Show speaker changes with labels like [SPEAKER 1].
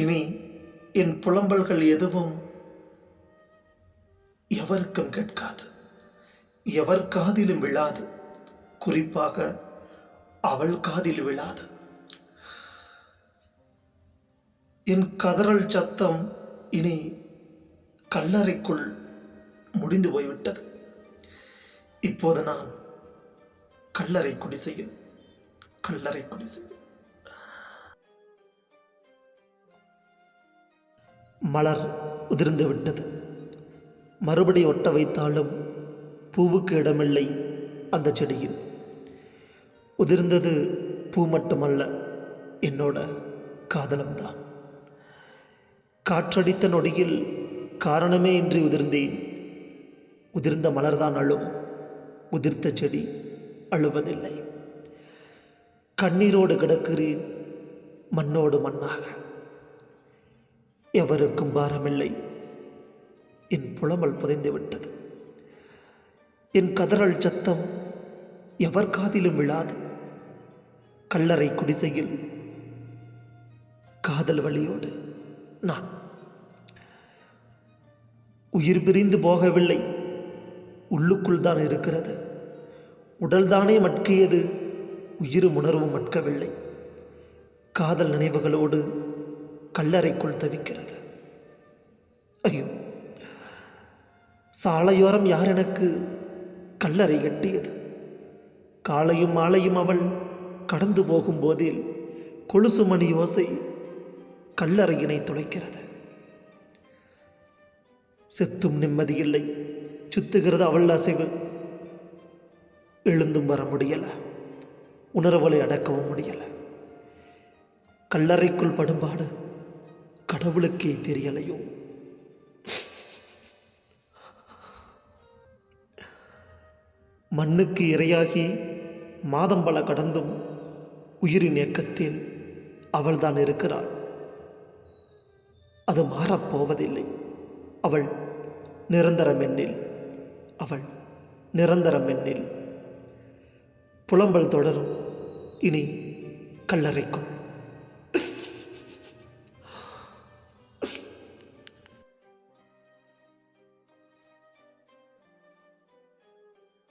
[SPEAKER 1] இனி என் புலம்பல்கள் எதுவும் எவருக்கும் கேட்காது, எவர் காதிலும் விழாது, குறிப்பாக அவள் காதில் விழாது. என் கதறல் சத்தம் இனி கல்லறைக்குள் முடிந்து போய்விட்டது. இப்போது நான் கல்லறை குடிசையில் மலர் உதிர்ந்து விட்டது. மறுபடி ஒட்ட வைத்தாலும் பூவுக்கு இடமில்லை அந்த செடியில். உதிர்ந்தது பூ மட்டுமல்ல, என்னோட காதலம்தான். காற்றடித்த நொடியில் காரணமே இன்றி உதிர்ந்தேன். உதிர்ந்த மலர்தான் அழும், உதிர்த்த செடி அழுவதில்லை. கண்ணீரோடு கிடக்கிறேன், மண்ணோடு மண்ணாக. எவருக்கும் பாரமில்லை, என் புலம்பல் புதைந்து விட்டது. என் கதறல் சத்தம் எவர் காதிலும் விழாது. கல்லறை குடிசையில் காதல் வழியோடு நான். உயிர் பிரிந்து போகவில்லை, உள்ளுக்குள் தான் இருக்கிறது. உடல்தானே மட்கியது, உயிரும் உணர்வும் மட்கவில்லை. காதல் நினைவுகளோடு கல்லறைக்குள் தவிக்கிறது. ஐயோ, சாலையோரம் யார் எனக்கு கல்லறை கட்டியது? காலையும் மாலையும் அவள் கடந்து போகும் போதில் கொலுசு மணி ஓசை கல்லறையினை துளைக்கிறது. செத்தும் நிம்மதியில்லை, சுத்துகிறது அவள் அசைவு. எழுந்தும் வர முடியல, உணர்வுகளை அடக்கவும் முடியல. கல்லறைக்குள் படும்பாடு கடவுளுக்கே தெரியலையோ. மண்ணுக்கு இரையாகி மாதம் பல கடந்தும் உயிரின் இயக்கத்தில் அவள்தான் இருக்கிறாள். அது மாறப்போவதில்லை. அவள் நிரந்தரம் எண்ணில், அவள் நிரந்தரம் எண்ணில். புலம்பல் தொடரும், இனி கல்லறைக்கும்.